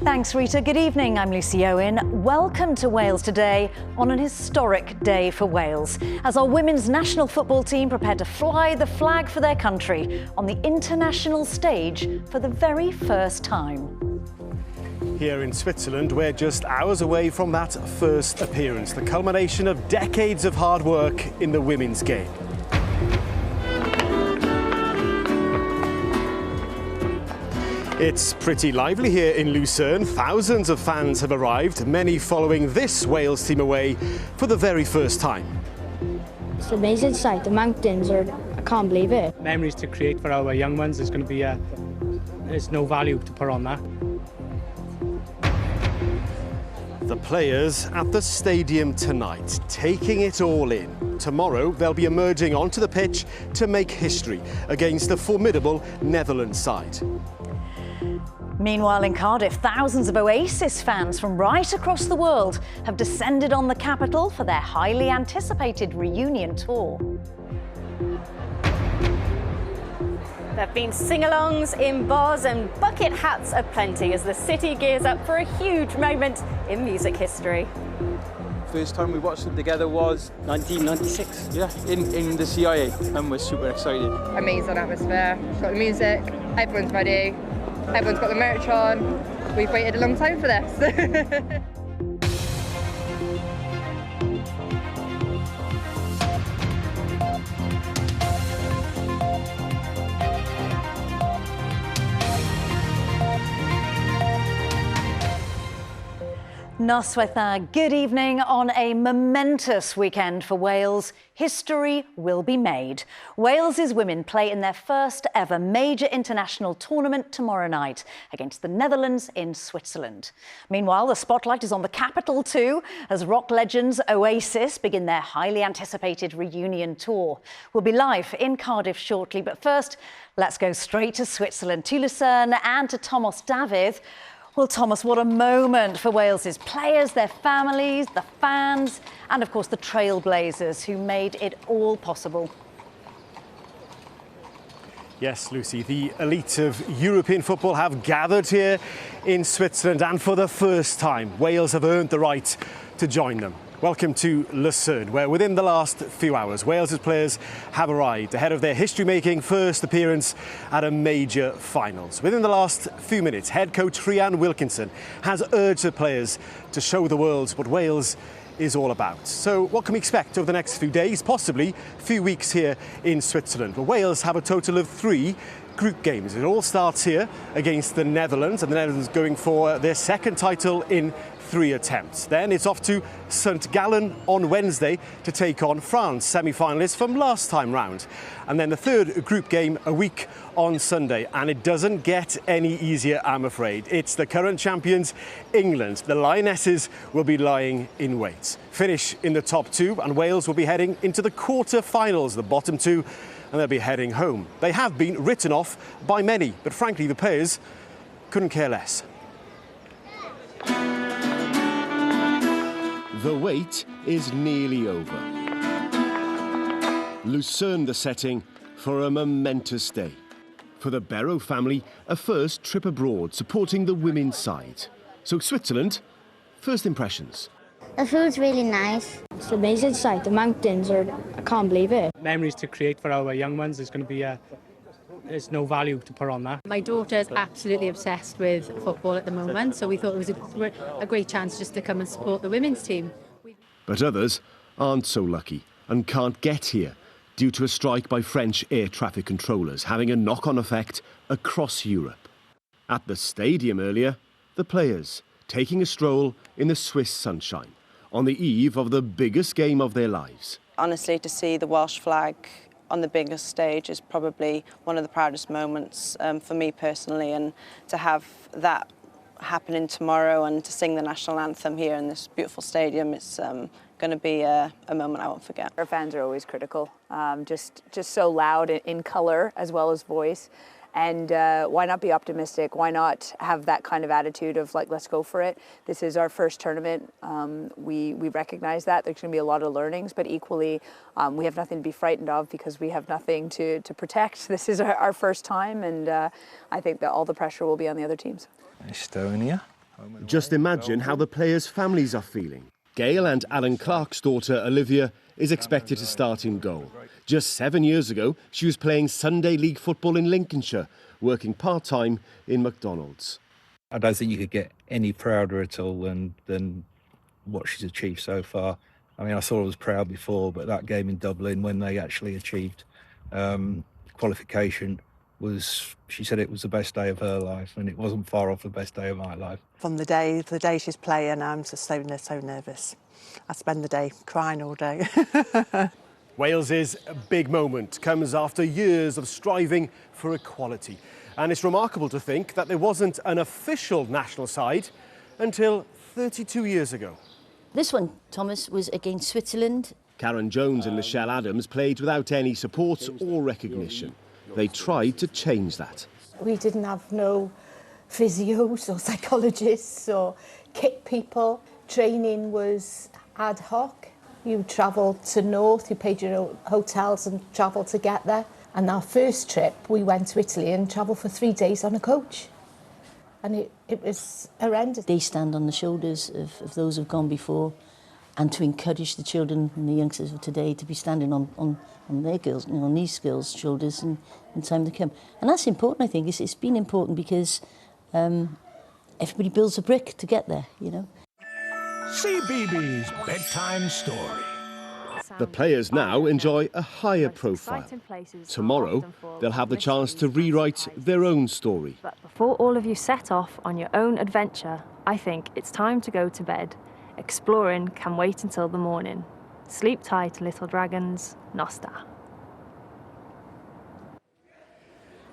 Thanks, Rita. Good evening. I'm Lucy Owen. Welcome to Wales Today on an historic day for Wales, as our women's national football team prepare to fly the flag for their country on the international stage for the very first time. Here in Switzerland, we're just hours away from that first appearance, the culmination of decades of hard work in the women's game. It's pretty lively here in Lucerne. Thousands of fans have arrived, many following this Wales team away for the very first time. It's an amazing sight. The mountains I can't believe it. Memories to create for our young ones. There's going to be there's no value to put on that. The players at the stadium tonight, taking it all in. Tomorrow, they'll be emerging onto the pitch to make history against the formidable Netherlands side. Meanwhile, in Cardiff, thousands of Oasis fans from right across the world have descended on the capital for their highly anticipated reunion tour. There have been sing-alongs in bars and bucket hats aplenty as the city gears up for a huge moment in music history. First time we watched it together was 1996. Yeah, in the CIA, and we're super excited. Amazing atmosphere. Got the music, everyone's ready, everyone's got the merch on. We've waited a long time for this. Noswaith, good evening. On a momentous weekend for Wales, history will be made. Wales's women play in their first ever major international tournament tomorrow night against the Netherlands in Switzerland. Meanwhile, the spotlight is on the capital too, as rock legends Oasis begin their highly anticipated reunion tour. We'll be live in Cardiff shortly, but first, let's go straight to Switzerland, to Lucerne and to Thomas David. Well, Thomas, what a moment for Wales's players, their families, the fans, and of course the trailblazers who made it all possible. Yes, Lucy, the elite of European football have gathered here in Switzerland, and for the first time, Wales have earned the right to join them. Welcome to Lucerne, where within the last few hours, Wales's players have arrived ahead of their history-making first appearance at a major finals. Within the last few minutes, head coach Rhian Wilkinson has urged the players to show the world what Wales is all about. So what can we expect over the next few days, possibly a few weeks here in Switzerland? Well, Wales have a total of 3 group games. It all starts here against the Netherlands, and the Netherlands going for their second title in 3 attempts. Then it's off to St Gallen on Wednesday to take on France, semi-finalists from last time round. And then the third group game a week on Sunday. And it doesn't get any easier, I'm afraid. It's the current champions, England. The Lionesses will be lying in wait. Finish in the top 2, and Wales will be heading into the quarter-finals, the bottom 2, and they'll be heading home. They have been written off by many, but frankly, the players couldn't care less. The wait is nearly over. Lucerne the setting for a momentous day. For the Barrow family, a first trip abroad supporting the women's side. So Switzerland, first impressions. The food's really nice. It's an amazing sight. The mountains I can't believe it. Memories to create for our young ones. There's going to be there's no value to put on that. My daughter's absolutely obsessed with football at the moment, so we thought it was a great chance just to come and support the women's team. But others aren't so lucky and can't get here due to a strike by French air traffic controllers having a knock-on effect across Europe. At the stadium earlier, the players taking a stroll in the Swiss sunshine on the eve of the biggest game of their lives. Honestly, to see the Welsh flag on the biggest stage is probably one of the proudest moments for me personally, and to have that happening tomorrow and to sing the national anthem here in this beautiful stadium, it's going to be a moment I won't forget. Our fans are always critical, just so loud in colour as well as voice. And why not be optimistic? Why not have that kind of attitude of like, let's go for it? This is our first tournament. We recognize that. There's going to be a lot of learnings, but equally we have nothing to be frightened of because we have nothing to protect. This is our first time, and I think that all the pressure will be on the other teams. Estonia. Just imagine how the players' families are feeling. Gail and Alan Clark's daughter, Olivia, is expected to start in goal. Just 7 years ago, she was playing Sunday League football in Lincolnshire, working part-time in McDonald's. I don't think you could get any prouder at all than what she's achieved so far. I mean, I thought I was proud before, but that game in Dublin, when they actually achieved qualification, she said it was the best day of her life, and it wasn't far off the best day of my life. From the day she's playing, I'm just so nervous. I spend the day crying all day. Wales's big moment comes after years of striving for equality. And it's remarkable to think that there wasn't an official national side until 32 years ago. This one, Thomas, was against Switzerland. Karen Jones and Michelle Adams played without any support or recognition. They tried to change that. We didn't have no physios or psychologists or kit people. Training was ad hoc. You travelled to North, you paid your own hotels and travelled to get there. And our first trip, we went to Italy and travelled for 3 days on a coach. And it was horrendous. They stand on the shoulders of those who've gone before, and to encourage the children and the youngsters of today to be standing on their girls, on these girls' shoulders in time to come. And that's important, I think. It's been important because everybody builds a brick to get there, you know. CBeebies Bedtime Story. The players now enjoy a higher profile. Tomorrow, they'll have the chance to rewrite their own story. But before all of you set off on your own adventure, I think it's time to go to bed. Exploring can wait until the morning. Sleep tight, little dragons. Nosta.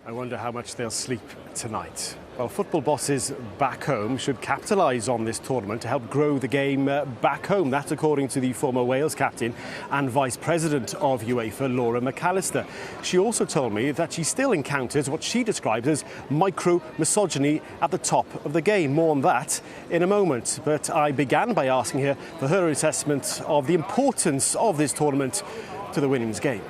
I wonder how much they'll sleep tonight. Well, football bosses back home should capitalise on this tournament to help grow the game back home. That's according to the former Wales captain and vice president of UEFA, Laura McAllister. She also told me that she still encounters what she describes as micro-misogyny at the top of the game. More on that in a moment. But I began by asking her for her assessment of the importance of this tournament to the women's game.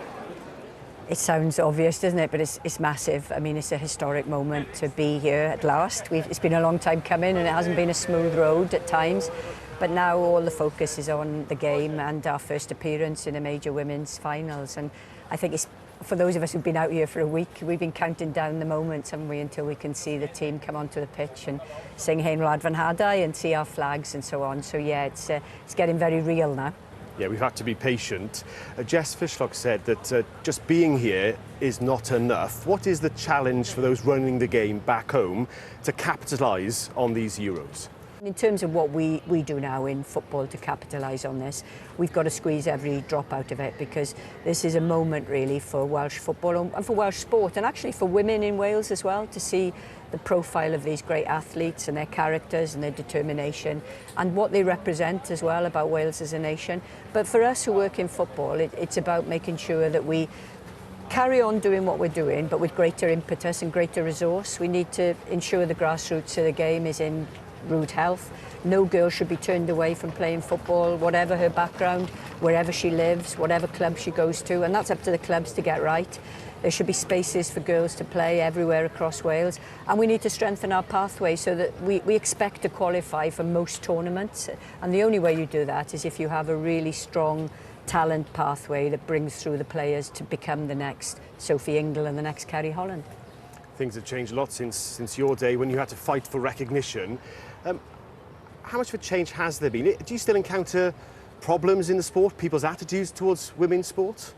It sounds obvious, doesn't it? But it's massive. I mean, it's a historic moment to be here at last. It's been a long time coming and it hasn't been a smooth road at times. But now all the focus is on the game and our first appearance in a major women's finals. And I think it's, for those of us who've been out here for a week, we've been counting down the moments, haven't we, until we can see the team come onto the pitch and sing Hein Wlad van Hadau and see our flags and so on. So yeah, it's getting very real now. Yeah, we've had to be patient. Jess Fishlock said that just being here is not enough. What is the challenge for those running the game back home to capitalise on these Euros? In terms of what we do now in football to capitalise on this, we've got to squeeze every drop out of it, because this is a moment really for Welsh football and for Welsh sport, and actually for women in Wales as well, to see the profile of these great athletes and their characters and their determination and what they represent as well about Wales as a nation. But for us who work in football, it's about making sure that we carry on doing what we're doing, but with greater impetus and greater resource. We need to ensure the grassroots of the game is in rude health. No girl should be turned away from playing football, whatever her background, wherever she lives, whatever club she goes to, and that's up to the clubs to get right. There should be spaces for girls to play everywhere across Wales, and we need to strengthen our pathway so that we expect to qualify for most tournaments, and the only way you do that is if you have a really strong talent pathway that brings through the players to become the next Sophie Ingle and the next Kerry Holland. Things have changed a lot since your day when you had to fight for recognition. How much of a change has there been? Do you still encounter problems in the sport, people's attitudes towards women's sport?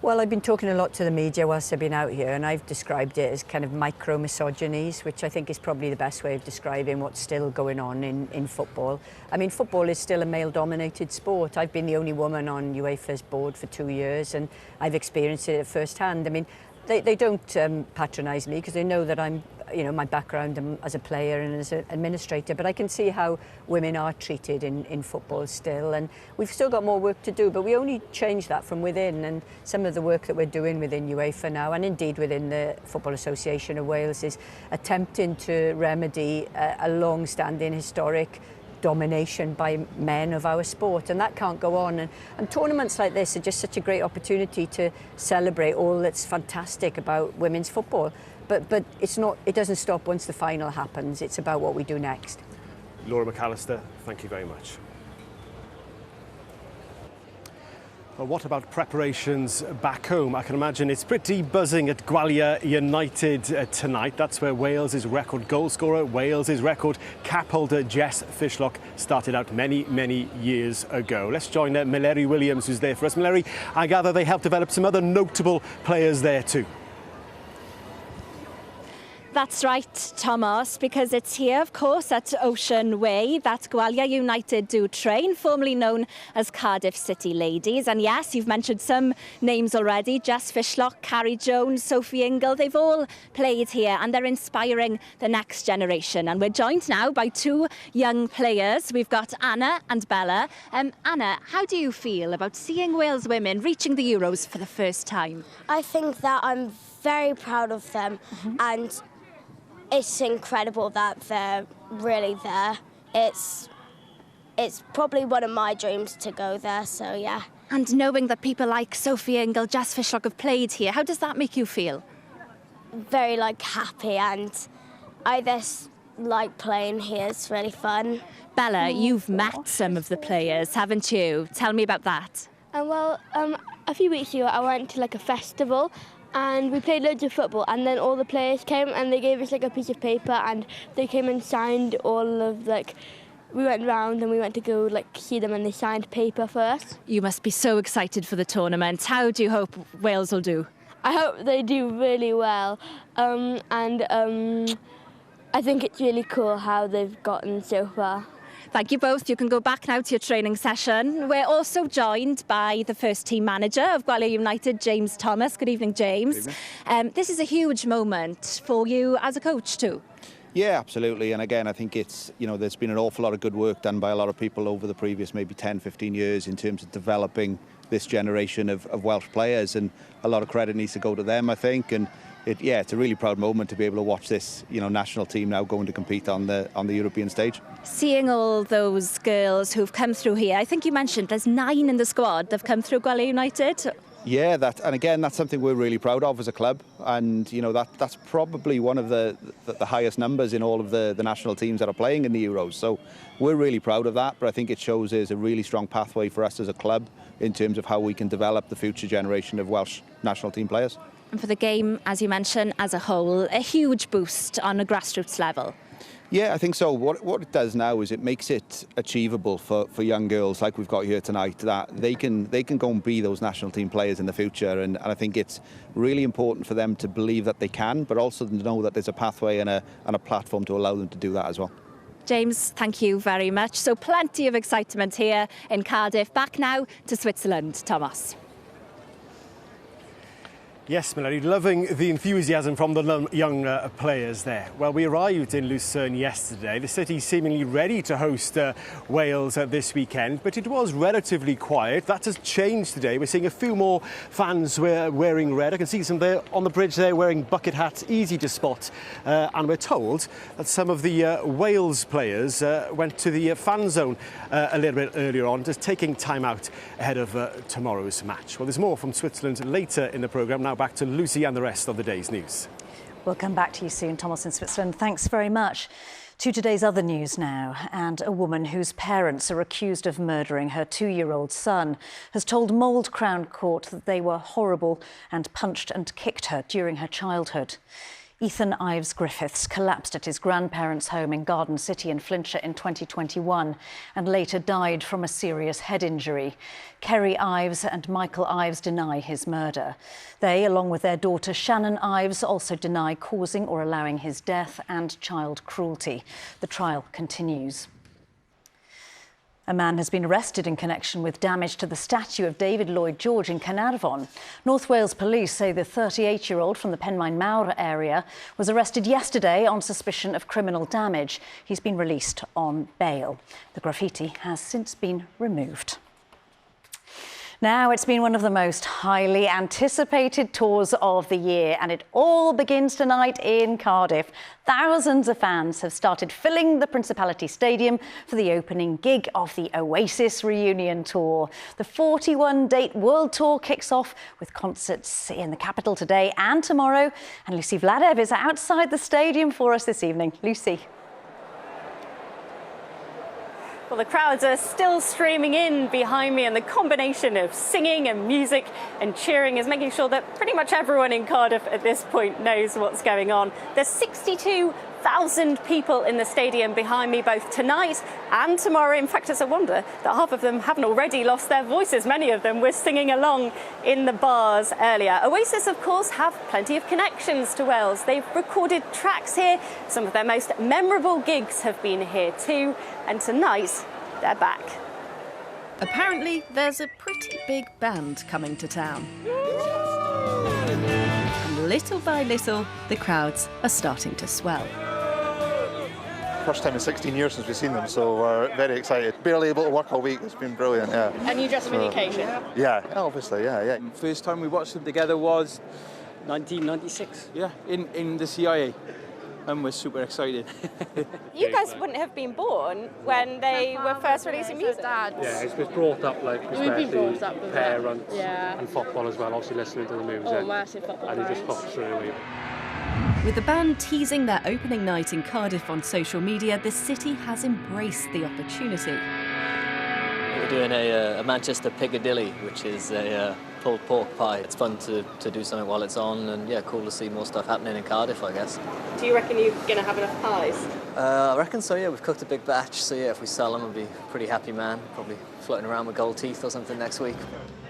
Well, I've been talking a lot to the media whilst I've been out here, and I've described it as kind of micro-misogynies, which I think is probably the best way of describing what's still going on in football. I mean, football is still a male-dominated sport. I've been the only woman on UEFA's board for 2 years, and I've experienced it at first hand. I mean, they don't patronise me because they know that I'm, my background as a player and as an administrator, but I can see how women are treated in football still, and we've still got more work to do, but we only change that from within, and some of the work that we're doing within UEFA now, and indeed within the Football Association of Wales, is attempting to remedy a long-standing historic domination by men of our sport, and that can't go on. And tournaments like this are just such a great opportunity to celebrate all that's fantastic about women's football. But it's not. It doesn't stop once the final happens. It's about what we do next. Laura McAllister, thank you very much. Well, what about preparations back home? I can imagine it's pretty buzzing at Gwalior United tonight. That's where Wales' record goal scorer, Wales' record cap holder Jess Fishlock started out many, many years ago. Let's join Milleri Williams, who's there for us. Milleri, I gather they helped develop some other notable players there too. That's right, Thomas, because it's here, of course, at Ocean Way that Gwalior United do train, formerly known as Cardiff City Ladies. And yes, you've mentioned some names already, Jess Fishlock, Carrie Jones, Sophie Ingle. They've all played here and they're inspiring the next generation. And we're joined now by two young players. We've got Anna and Bella. Anna, how do you feel about seeing Wales women reaching the Euros for the first time? I think that I'm very proud of them, and it's incredible that they're really there. It's probably one of my dreams to go there, so yeah. And knowing that people like Sophie Ingle, Jess Fishlock have played here, how does that make you feel? Very happy, and I just like playing here. It's really fun. Bella, you've met some of the players, haven't you? Tell me about that. Well, a few weeks ago I went to a festival and we played loads of football, and then all the players came and they gave us a piece of paper and they came and signed all of we went round and we went to go see them and they signed paper for us. You must be so excited for the tournament. How do you hope Wales will do? I hope they do really well, and I think it's really cool how they've gotten so far. Thank you both. You can go back now to your training session. We're also joined by the first team manager of Gwalior United, James Thomas. Good evening, James. Good evening. This is a huge moment for you as a coach too. Yeah, absolutely. And again, I think it's, there's been an awful lot of good work done by a lot of people over the previous maybe 10, 15 years in terms of developing this generation of Welsh players, and a lot of credit needs to go to them, I think. And it's a really proud moment to be able to watch this, national team now going to compete on the European stage. Seeing all those girls who've come through here, I think you mentioned there's 9 in the squad that have come through Gwalior United. Yeah, and again, that's something we're really proud of as a club, and that's probably one of the highest numbers in all of the national teams that are playing in the Euros. So we're really proud of that, but I think it shows there's a really strong pathway for us as a club in terms of how we can develop the future generation of Welsh national team players. And for the game, as you mentioned, as a whole, a huge boost on a grassroots level. Yeah, I think so. What it does now is it makes it achievable for young girls like we've got here tonight, that they can go and be those national team players in the future. And I think it's really important for them to believe that they can, but also to know that there's a pathway and a platform to allow them to do that as well. James, thank you very much. So plenty of excitement here in Cardiff. Back now to Switzerland, Thomas. Yes, Milleri, loving the enthusiasm from the young players there. Well, we arrived in Lucerne yesterday. The city seemingly ready to host Wales this weekend, but it was relatively quiet. That has changed today. We're seeing a few more fans wearing red. I can see some there on the bridge there wearing bucket hats, easy to spot. And we're told that some of the Wales players went to the fan zone a little bit earlier on, just taking time out ahead of tomorrow's match. Well, there's more from Switzerland later in the programme. Now back to Lucy and the rest of the day's news. We'll come back to you soon, Thomas in Switzerland. Thanks very much. To today's other news now, and a woman whose parents are accused of murdering her 2-year-old son has told Mould Crown Court that they were horrible and punched and kicked her during her childhood. Ethan Ives Griffiths collapsed at his grandparents' home in Garden City in Flintshire in 2021 and later died from a serious head injury. Kerry Ives and Michael Ives deny his murder. They, along with their daughter Shannon Ives, also deny causing or allowing his death and child cruelty. The trial continues. A man has been arrested in connection with damage to the statue of David Lloyd George in Caernarfon. North Wales police say the 38-year-old from the Penmaen Mawr area was arrested yesterday on suspicion of criminal damage. He's been released on bail. The graffiti has since been removed. Now, it's been one of the most highly anticipated tours of the year, and it all begins tonight in Cardiff. Thousands of fans have started filling the Principality Stadium for the opening gig of the Oasis reunion tour. The 41-date world tour kicks off with concerts in the capital today and tomorrow, and Lucy Vladev is outside the stadium for us this evening. Lucy. Well, the crowds are still streaming in behind me, and the combination of singing and music and cheering is making sure that pretty much everyone in Cardiff at this point knows what's going on. There's 62,000 people in the stadium behind me both tonight and tomorrow. In fact, it's a wonder that half of them haven't already lost their voices. Many of them were singing along in the bars earlier. Oasis, of course, have plenty of connections to Wales. They've recorded tracks here. Some of their most memorable gigs have been here too. And tonight, they're back. Apparently, there's a pretty big band coming to town. And little by little, the crowds are starting to swell. First time in 16 years since we've seen them, so we're very excited. Barely able to work all week, it's been brilliant, yeah. And you dressed for the occasion? Yeah, obviously, yeah. First time we watched them together was 1996, yeah, in the CIA. And we're super excited. You guys wouldn't have been born when they were first releasing music. Yeah, it's been brought up like especially parents and football as well, obviously listening to the music. Oh, massive football and it just pops through. With the band teasing their opening night in Cardiff on social media, the city has embraced the opportunity. We're doing a Manchester Piccadilly, which is a pulled pork pie. It's fun to do something while it's on, and yeah, cool to see more stuff happening in Cardiff, I guess. Do you reckon you're going to have enough pies? I reckon so, yeah. We've cooked a big batch, so yeah, if we sell them, I'll be a pretty happy man. Probably floating around with gold teeth or something next week.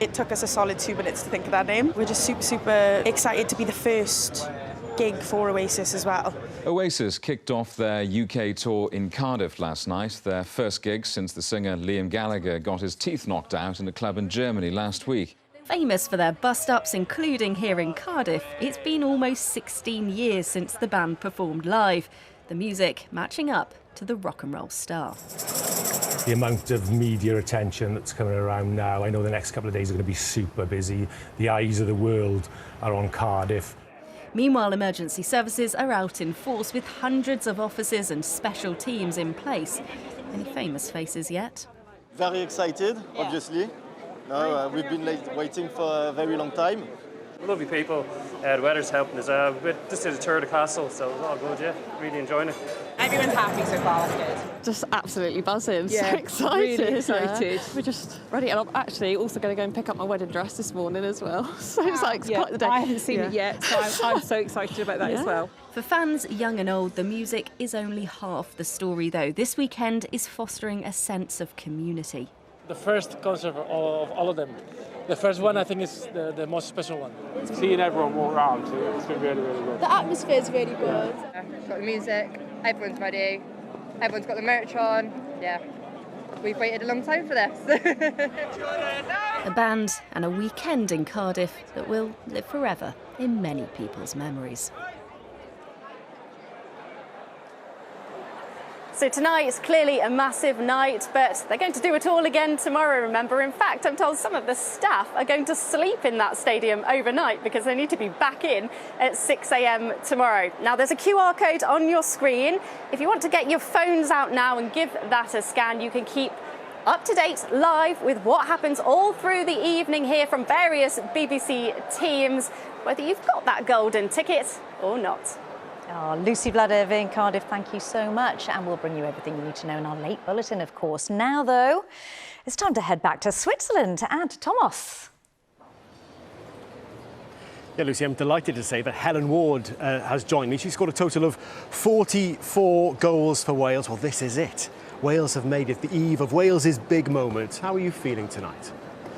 It took us a solid 2 minutes to think of that name. We're just super excited to be the first gig for Oasis as well. Oasis kicked off their UK tour in Cardiff last night, their first gig since the singer Liam Gallagher got his teeth knocked out in a club in Germany last week. Famous for their bust-ups, including here in Cardiff, it's been almost 16 years since the band performed live, the music matching up to the rock and roll star. The amount of media attention that's coming around now, I know the next couple of days are going to be super busy. The eyes of the world are on Cardiff. Meanwhile, emergency services are out in force with hundreds of officers and special teams in place. Any famous faces yet? Very excited, obviously. No, we've been waiting for a very long time. Lovely people, the weather's helping us. We just did a tour of the castle, so it was all good, yeah. Really enjoying it. Everyone's happy so far, that's good. Just absolutely buzzing, yeah, so excited. Really excited. We're just ready, and I'm actually also going to go and pick up my wedding dress this morning as well. So it's like quite the day. I haven't seen it yet, so I'm so excited about that as well. For fans young and old, the music is only half the story, though. This weekend is fostering a sense of community. The first concert of all of them. The first one, I think, is the most special one. Seeing everyone walk around, it's been really, really good. The atmosphere is really good. Got the music, everyone's ready, everyone's got the merch on, yeah. We've waited a long time for this. A band and a weekend in Cardiff that will live forever in many people's memories. So tonight's clearly a massive night, but they're going to do it all again tomorrow, remember. In fact, I'm told some of the staff are going to sleep in that stadium overnight because they need to be back in at 6 a.m. tomorrow. Now, there's a QR code on your screen. If you want to get your phones out now and give that a scan, you can keep up to date live with what happens all through the evening here from various BBC teams, whether you've got that golden ticket or not. Oh, Lucy Vladev in Cardiff, thank you so much. And we'll bring you everything you need to know in our late bulletin, of course. Now, though, it's time to head back to Switzerland and to Thomas. Yeah, Lucy, I'm delighted to say that Helen Ward has joined me. She scored a total of 44 goals for Wales. Well, this is it. Wales have made it the eve of Wales's big moment. How are you feeling tonight?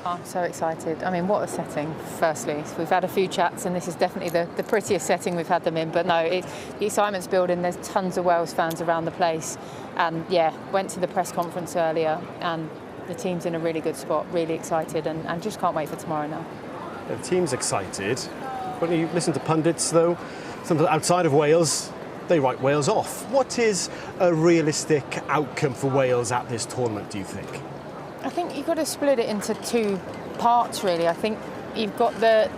I'm so excited. I mean, what a setting, firstly. We've had a few chats and this is definitely the prettiest setting we've had them in. But no, the excitement's building. There's tons of Wales fans around the place. And yeah, went to the press conference earlier and the team's in a really good spot, really excited and just can't wait for tomorrow now. The team's excited. When you listen to pundits, though, some outside of Wales, they write Wales off. What is a realistic outcome for Wales at this tournament, do you think? I think you've got to split it into two parts, really. I think you've got the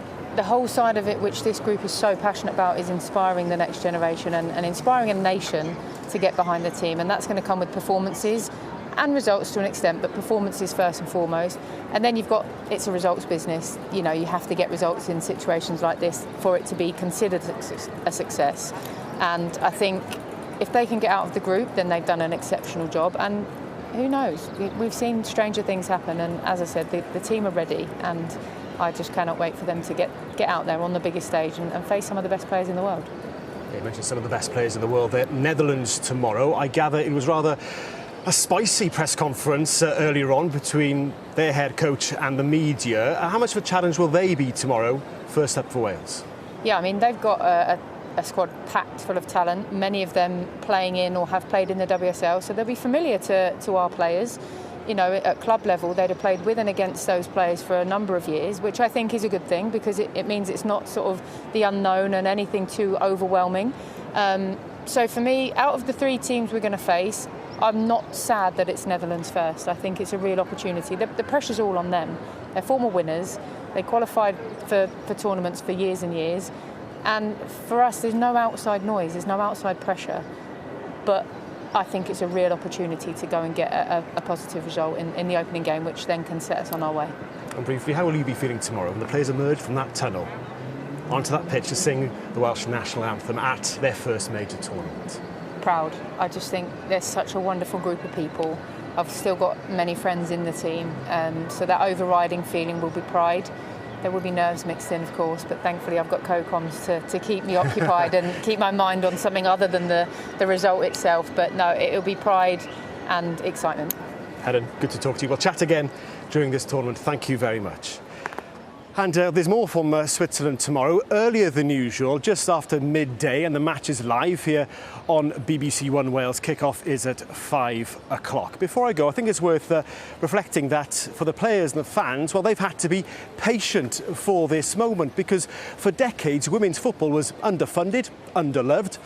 whole side of it, which this group is so passionate about, is inspiring the next generation and inspiring a nation to get behind the team. And that's going to come with performances and results to an extent, but performances first and foremost. And then it's a results business. You know, you have to get results in situations like this for it to be considered a success. And I think if they can get out of the group, then they've done an exceptional job. And who knows? We've seen stranger things happen. And as I said, the team are ready. And I just cannot wait for them to get out there on the biggest stage and face some of the best players in the world. You mentioned some of the best players in the world there. Netherlands tomorrow. I gather it was rather a spicy press conference earlier on between their head coach and the media. How much of a challenge will they be tomorrow, first up for Wales? Yeah, I mean, they've got a squad packed full of talent, many of them playing in or have played in the WSL, so they'll be familiar to our players. You know, at club level, they'd have played with and against those players for a number of years, which I think is a good thing because it means it's not sort of the unknown and anything too overwhelming. So for me, out of the 3 teams we're going to face, I'm not sad that it's Netherlands first. I think it's a real opportunity. The pressure's all on them. They're former winners. They qualified for tournaments for years and years. And for us, there's no outside noise, there's no outside pressure. But I think it's a real opportunity to go and get a positive result in the opening game, which then can set us on our way. And briefly, how will you be feeling tomorrow when the players emerge from that tunnel onto that pitch to sing the Welsh national anthem at their first major tournament? Proud. I just think there's such a wonderful group of people. I've still got many friends in the team, so that overriding feeling will be pride. There will be nerves mixed in, of course, but thankfully I've got co-coms to keep me occupied and keep my mind on something other than the result itself. But no, it'll be pride and excitement. Helen, good to talk to you. We'll chat again during this tournament. Thank you very much. And there's more from Switzerland tomorrow, earlier than usual, just after midday, and the match is live here on BBC One Wales. Kick-off is at 5 o'clock. Before I go, I think it's worth reflecting that for the players and the fans, well, they've had to be patient for this moment because for decades, women's football was underfunded, underloved,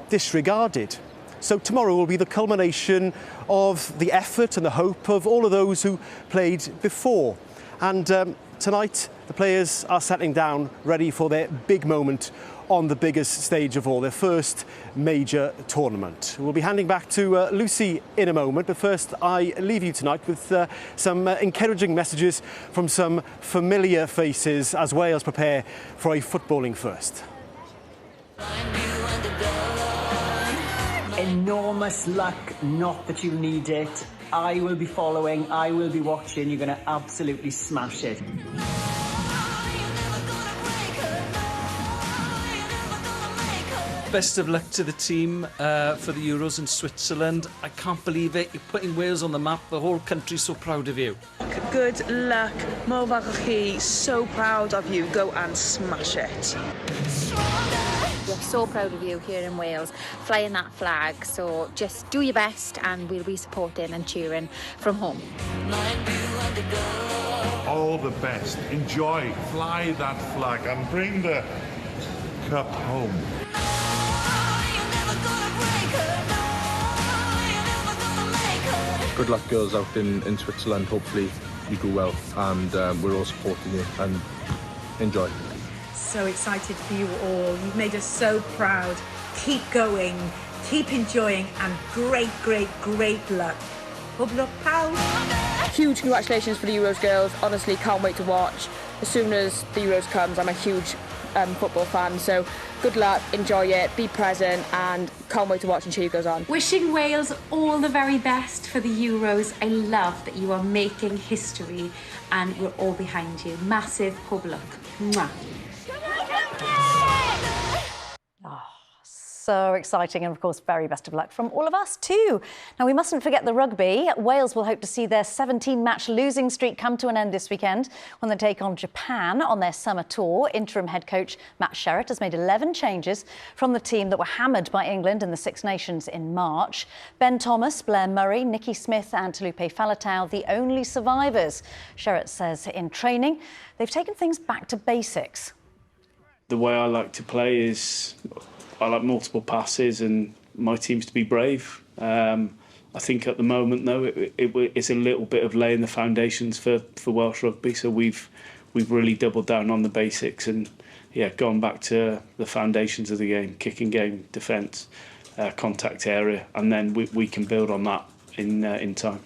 disregarded. So tomorrow will be the culmination of the effort and the hope of all of those who played before. And tonight, the players are settling down, ready for their big moment on the biggest stage of all, their first major tournament. We'll be handing back to Lucy in a moment, but first I leave you tonight with some encouraging messages from some familiar faces as Wales prepare for a footballing first. Enormous luck, not that you need it. I will be following, I will be watching, you're going to absolutely smash it. Best of luck to the team for the Euros in Switzerland. I can't believe it, you're putting Wales on the map, the whole country's so proud of you. Good luck, Mo Baghachi, so proud of you, go and smash it. We're so proud of you here in Wales, flying that flag, so just do your best and we'll be supporting and cheering from home. All the best, enjoy, fly that flag and bring the cup home. Good luck, girls, out in Switzerland. Hopefully you do well, and we're all supporting you, and enjoy. So excited for you all. You've made us so proud. Keep going, keep enjoying, and great, great, great luck. Hub luck, pal. Huge congratulations for the Euros girls. Honestly, can't wait to watch. As soon as the Euros comes, I'm a huge football fan, so good luck, enjoy it, be present, and can't wait to watch and cheer you guys on. Wishing Wales all the very best for the Euros. I love that you are making history and we're all behind you. Massive hub luck. Mwah. So exciting, and of course, very best of luck from all of us too. Now, we mustn't forget the rugby. Wales will hope to see their 17-match losing streak come to an end this weekend when they take on Japan on their summer tour. Interim head coach Matt Sherratt has made 11 changes from the team that were hammered by England in the Six Nations in March. Ben Thomas, Blair Murray, Nikki Smith and Talupe Faletau, the only survivors. Sherratt says in training, they've taken things back to basics. The way I like to play is I like multiple passes and my team's to be brave. I I think at the moment, though, it's a little bit of laying the foundations for Welsh rugby. So we've really doubled down on the basics and gone back to the foundations of the game: kicking game, defence, contact area, and then we can build on that in time.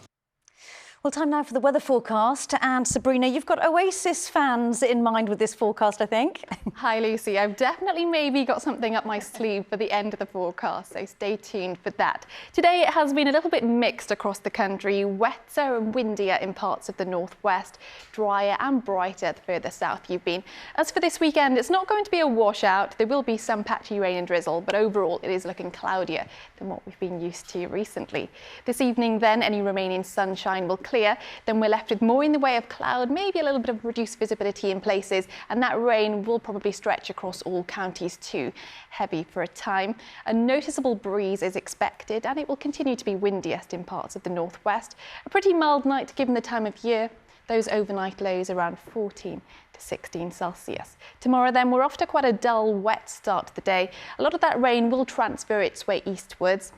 Well, time now for the weather forecast. And Sabrina, you've got Oasis fans in mind with this forecast, I think. Hi, Lucy. I've definitely maybe got something up my sleeve for the end of the forecast, so stay tuned for that. Today, it has been a little bit mixed across the country, wetter and windier in parts of the northwest, drier and brighter the further south you've been. As for this weekend, it's not going to be a washout. There will be some patchy rain and drizzle, but overall, it is looking cloudier than what we've been used to recently. This evening, then, any remaining sunshine will clear, then we're left with more in the way of cloud, maybe a little bit of reduced visibility in places, and that rain will probably stretch across all counties too. Heavy for a time. A noticeable breeze is expected, and it will continue to be windiest in parts of the northwest. A pretty mild night given the time of year. Those overnight lows around 14 to 16 Celsius. Tomorrow then, we're off to quite a dull, wet start to the day. A lot of that rain will transfer its way eastwards.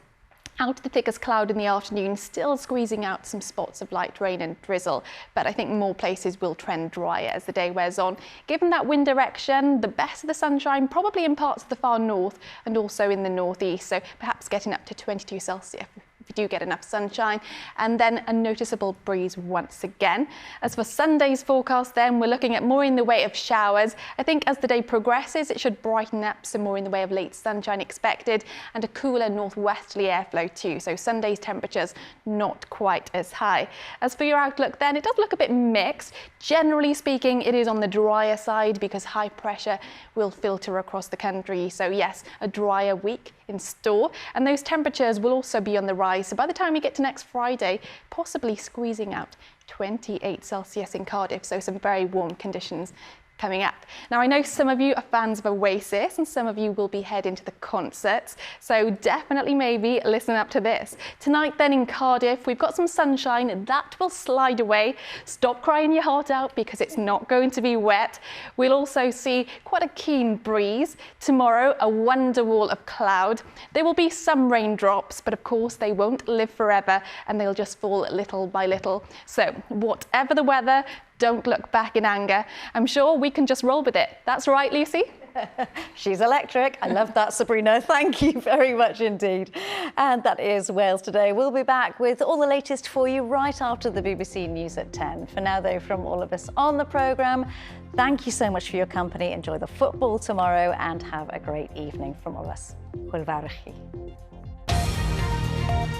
Out of the thickest cloud in the afternoon, still squeezing out some spots of light rain and drizzle, but I think more places will trend drier as the day wears on. Given that wind direction, the best of the sunshine probably in parts of the far north and also in the northeast, so perhaps getting up to 22 Celsius if you do get enough sunshine, and then a noticeable breeze once again. As for Sunday's forecast then, we're looking at more in the way of showers. I think as the day progresses, it should brighten up, some more in the way of late sunshine expected, and a cooler northwesterly airflow too, so Sunday's temperatures not quite as high. As for your outlook then, it does look a bit mixed. Generally speaking, it is on the drier side because high pressure will filter across the country, so yes, a drier week in store, and those temperatures will also be on the rise. So by the time we get to next Friday, possibly squeezing out 28 Celsius in Cardiff, so some very warm conditions coming up. Now, I know some of you are fans of Oasis and some of you will be heading to the concerts, so definitely maybe listen up to this. Tonight then in Cardiff, we've got some sunshine that will slide away. Stop crying your heart out because it's not going to be wet. We'll also see quite a keen breeze. Tomorrow, a wonder wall of cloud. There will be some raindrops, but of course they won't live forever and they'll just fall little by little. So whatever the weather, don't look back in anger. I'm sure we can just roll with it. That's right, Lucy? She's electric. I love that, Sabrina. Thank you very much indeed. And that is Wales Today. We'll be back with all the latest for you right after the BBC News at 10. For now, though, from all of us on the programme, thank you so much for your company. Enjoy the football tomorrow and have a great evening from all of us. Hwyl fawr i chi.